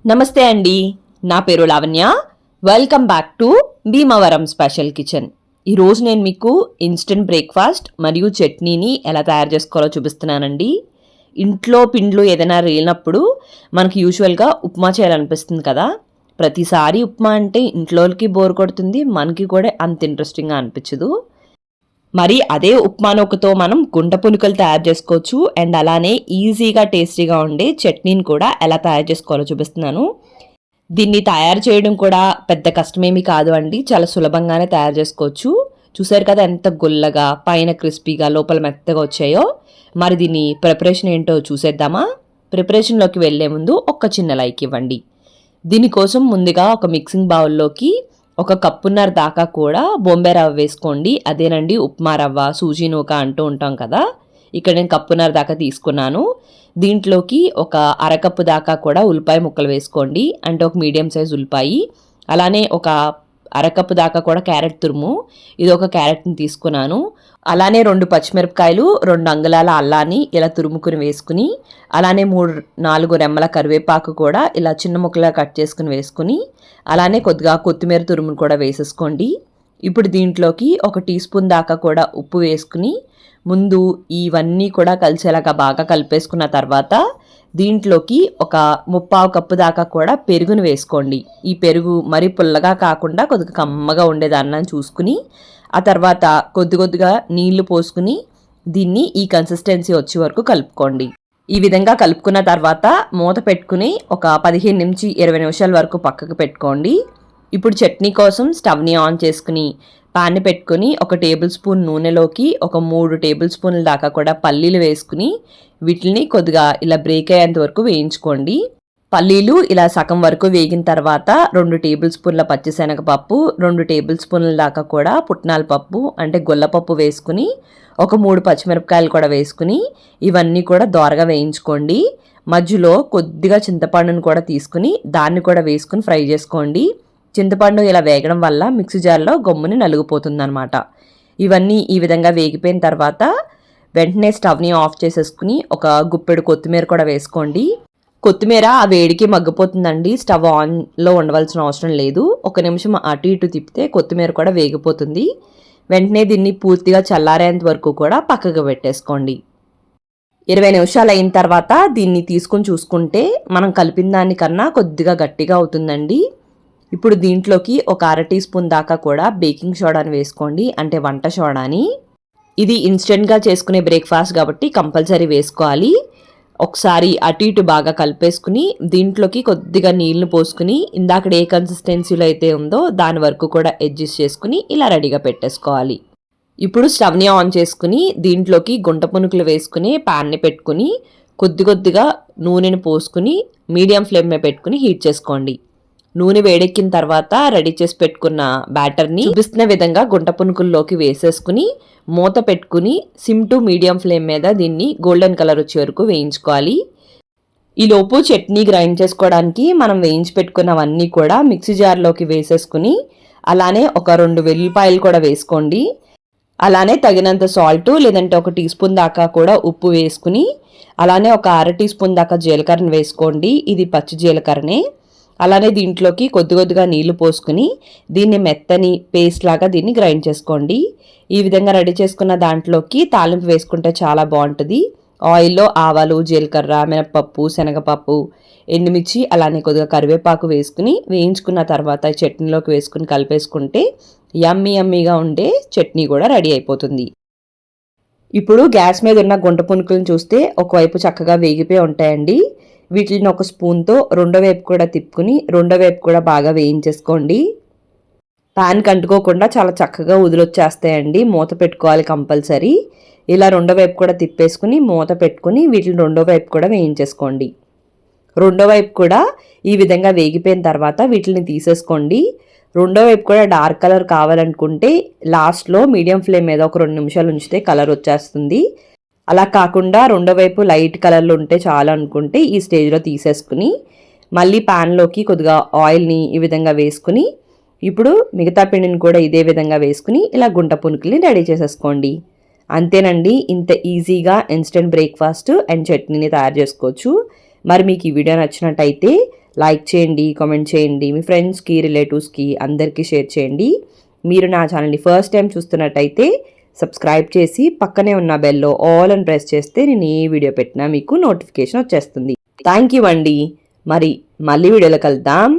నమస్తే అండి, నా పేరు Lavanya. Welcome back to Bhimavaram special kitchen. ఈరోజు నేను మీకు ఇన్స్టెంట్ బ్రేక్ఫాస్ట్ మరియు చట్నీని ఎలా తయారు చేసుకోవాలో చూపిస్తున్నానండి. ఇంట్లో పిండ్లు ఏదైనా లేనప్పుడు మనకి యూజువల్గా ఉప్మా చేయాలనిపిస్తుంది కదా. ప్రతిసారి ఉప్మా అంటే ఇంట్లోకి బోర్ కొడుతుంది, మనకి కూడా అంత ఇంట్రెస్టింగ్గా అనిపించదు. మరి అదే ఉప్మా నూకతో మనం గుంట పునుకలు తయారు చేసుకోవచ్చు. అండ్ అలానే ఈజీగా టేస్టీగా ఉండే చట్నీని కూడా ఎలా తయారు చేసుకోవాలో చూపిస్తున్నాను. దీన్ని తయారు చేయడం కూడా పెద్ద కష్టమేమీ కాదు అండి, చాలా సులభంగానే తయారు చేసుకోవచ్చు. చూసారు కదా ఎంత గుల్లగా, పైన క్రిస్పీగా, లోపల మెత్తగా వచ్చాయో. మరి దీన్ని ప్రిపరేషన్ ఏంటో చూసేద్దామా? ప్రిపరేషన్లోకి వెళ్లే ముందు ఒక చిన్న లైక్ ఇవ్వండి. దీనికోసం ముందుగా ఒక మిక్సింగ్ బౌల్లోకి 1 కప్పున్నర దాకా కూడా బొంబే రవ్వ వేసుకోండి. అదేనండి ఉప్మా రవ్వ, సూజీ నూక అంటూ ఉంటాం కదా. ఇక్కడ నేను కప్పున్నర దాకా తీసుకున్నాను. దీంట్లోకి ఒక అరకప్పు దాకా కూడా ఉల్లిపాయ ముక్కలు వేసుకోండి, అంటే ఒక మీడియం సైజ్ ఉల్లిపాయ. అలానే ఒక అరకప్పు దాకా కూడా క్యారెట్ తురుము, ఇది ఒక క్యారెట్ని తీసుకున్నాను. అలానే 2 పచ్చిమిరపకాయలు, 2 అంగుళాల అల్లాన్ని ఇలా తురుముకుని వేసుకుని, అలానే 3-4 రెమ్మల కరివేపాకు కూడా ఇలా చిన్న ముక్కలుగా కట్ చేసుకుని వేసుకుని, అలానే కొద్దిగా కొత్తిమీర తురుమును కూడా వేసేసుకోండి. ఇప్పుడు దీంట్లోకి 1 టీ స్పూన్ దాకా కూడా ఉప్పు వేసుకుని ముందు ఇవన్నీ కూడా కలిసేలాగా బాగా కలిపేసుకున్న తర్వాత దీంట్లోకి ఒక 3/4 కప్పు దాకా కూడా పెరుగును వేసుకోండి. ఈ పెరుగు మరి పుల్లగా కాకుండా కొద్దిగా కమ్మగా ఉండేదాన్ని చూసుకుని, ఆ తర్వాత కొద్దిగా నీళ్లు పోసుకుని దీన్ని ఈ కన్సిస్టెన్సీ వచ్చే వరకు కలుపుకోండి. ఈ విధంగా కలుపుకున్న తర్వాత మూత పెట్టుకుని ఒక 15-20 నిమిషాల వరకు పక్కకు పెట్టుకోండి. ఇప్పుడు చట్నీ కోసం స్టవ్ని ఆన్ చేసుకుని పాన్ని పెట్టుకుని 1 టేబుల్ స్పూన్ నూనెలోకి ఒక 3 టేబుల్ స్పూన్ల దాకా కూడా పల్లీలు వేసుకుని వీటిని కొద్దిగా ఇలా బ్రేక్ అయ్యేంత వరకు వేయించుకోండి. పల్లీలు ఇలా సగం వరకు వేగిన తర్వాత 2 టేబుల్ స్పూన్ల పచ్చిశనగపప్పు, 2 టేబుల్ స్పూన్ల దాకా కూడా పుట్నాల పప్పు అంటే గొల్లపప్పు వేసుకుని ఒక 3 పచ్చిమిరపకాయలు కూడా వేసుకుని ఇవన్నీ కూడా దోరగా వేయించుకోండి. మధ్యలో కొద్దిగా చింతపండును కూడా తీసుకుని దాన్ని కూడా వేసుకుని ఫ్రై చేసుకోండి. చింతపండు ఇలా వేగడం వల్ల మిక్సీ జార్లో గమ్ముని నలిగిపోతుంది అనమాట. ఇవన్నీ ఈ విధంగా వేగిపోయిన తర్వాత వెంటనే స్టవ్ని ఆఫ్ చేసేసుకుని ఒక గుప్పెడు కొత్తిమీర కూడా వేసుకోండి. కొత్తిమీర ఆ వేడికి మగ్గిపోతుందండి, స్టవ్ ఆన్లో ఉండవలసిన అవసరం లేదు. 1 నిమిషం అటు ఇటు తిప్పితే కొత్తిమీర కూడా వేగిపోతుంది. వెంటనే దీన్ని పూర్తిగా చల్లారేంత వరకు కూడా పక్కకు పెట్టేసుకోండి. 20 నిమిషాలు అయిన తర్వాత దీన్ని తీసుకుని చూసుకుంటే మనం కలిపిన దానికన్నా కొద్దిగా గట్టిగా అవుతుందండి. ఇప్పుడు దీంట్లోకి ఒక 1/2 టీ స్పూన్ దాకా కూడా బేకింగ్ సోడాని వేసుకోండి, అంటే వంట సోడాని. ఇది ఇన్స్టెంట్గా చేసుకునే బ్రేక్ఫాస్ట్ కాబట్టి కంపల్సరీ వేసుకోవాలి. ఒకసారి అటు ఇటు బాగా కలిపేసుకుని దీంట్లోకి కొద్దిగా నీళ్లు పోసుకుని ఇందాక ఏ కన్సిస్టెన్సీలో అయితే ఉందో దాని వరకు కూడా అడ్జస్ట్ చేసుకుని ఇలా రెడీగా పెట్టేసుకోవాలి. ఇప్పుడు స్టవ్ని ఆన్ చేసుకుని దీంట్లోకి గుంట పునుకులు వేసుకుని ప్యాన్ని పెట్టుకుని కొద్దిగా నూనెను పోసుకుని మీడియం ఫ్లేమ్ మీద పెట్టుకుని హీట్ చేసుకోండి. నూనె వేడెక్కిన తర్వాత రెడీ చేసి పెట్టుకున్న బ్యాటర్ని చూపిస్తున్న విధంగా గుంట పునుకుల్లోకి వేసేసుకుని మూత పెట్టుకుని సిమ్ టు మీడియం ఫ్లేమ్ మీద దీన్ని గోల్డెన్ కలర్ వచ్చే వరకు వేయించుకోవాలి. ఈలోపు చట్నీ గ్రైండ్ చేసుకోవడానికి మనం వేయించి పెట్టుకున్నవన్నీ కూడా మిక్సీ జార్లోకి వేసేసుకుని అలానే ఒక 2 వెల్లుల్లిపాయలు కూడా వేసుకోండి. అలానే తగినంత సాల్ట్ లేదంటే 1 టీ స్పూన్ దాకా కూడా ఉప్పు వేసుకుని అలానే ఒక 1/2 టీ స్పూన్ దాకా జీలకర్రను వేసుకోండి. ఇది పచ్చి జీలకర్రనే. అలానే దీంట్లోకి కొద్దిగా నీళ్లు పోసుకుని దీన్ని మెత్తని పేస్ట్ లాగా దీన్ని గ్రైండ్ చేసుకోండి. ఈ విధంగా రెడీ చేసుకున్న దాంట్లోకి తాలింపు వేసుకుంటే చాలా బాగుంటుంది. ఆయిల్లో ఆవాలు, జీలకర్ర, మినపప్పు, శనగపప్పు, ఎండుమిర్చి అలానే కొద్దిగా కరివేపాకు వేసుకుని వేయించుకున్న తర్వాత చట్నీలోకి వేసుకుని కలిపేసుకుంటే యమ్మీగా ఉండే చట్నీ కూడా రెడీ అయిపోతుంది. ఇప్పుడు గ్యాస్ మీద ఉన్న గుంట పునుకులను చూస్తే ఒకవైపు చక్కగా వేగిపోయి ఉంటాయండి. వీటిని ఒక స్పూన్తో రెండో వైపు కూడా తిప్పుకుని రెండో వైపు కూడా బాగా వేయించేసుకోండి. పాన్ కంటుకోకుండా చాలా చక్కగా ఉదిరొచ్చేస్తాయండి. మూత పెట్టుకోవాలి కంపల్సరీ. ఇలా రెండో వైపు కూడా తిప్పేసుకుని మూత పెట్టుకుని వీటిని రెండో వైపు కూడా వేయించేసుకోండి. రెండో వైపు కూడా ఈ విధంగా వేగిపోయిన తర్వాత వీటిని తీసేసుకోండి. రెండో వైపు కూడా డార్క్ కలర్ కావాలనుకుంటే లాస్ట్లో మీడియం ఫ్లేమ్ మీద ఒక 2 నిమిషాలు ఉంచితే కలర్ వచ్చేస్తుంది. అలా కాకుండా రెండో వైపు లైట్ కలర్లో ఉంటే చాలు అనుకుంటే ఈ స్టేజ్లో తీసేసుకుని మళ్ళీ ప్యాన్లోకి కొద్దిగా ఆయిల్ని ఈ విధంగా వేసుకుని ఇప్పుడు మిగతా పిండిని కూడా ఇదే విధంగా వేసుకుని ఇలా గుంట పునుకుల్ని రెడీ చేసేసుకోండి. అంతేనండి, ఇంత ఈజీగా ఇన్స్టెంట్ బ్రేక్ఫాస్ట్ అండ్ చట్నీని తయారు చేసుకోవచ్చు. మరి మీకు ఈ వీడియో నచ్చినట్టయితే లైక్ చేయండి, కామెంట్ చేయండి, మీ ఫ్రెండ్స్కి, రిలేటివ్స్కి అందరికీ షేర్ చేయండి. మీరు నా ఛానల్ని ఫస్ట్ టైం చూస్తున్నట్టయితే సబ్స్క్రైబ్ చేసి పక్కనే ఉన్న బెల్లో ఆల్ అని ప్రెస్ చేస్తే నేను ఏ వీడియో పెట్టినా మీకు నోటిఫికేషన్ వచ్చేస్తుంది. థ్యాంక్ యూ అండి. మరి మళ్ళీ వీడియోలో కలుద్దాం.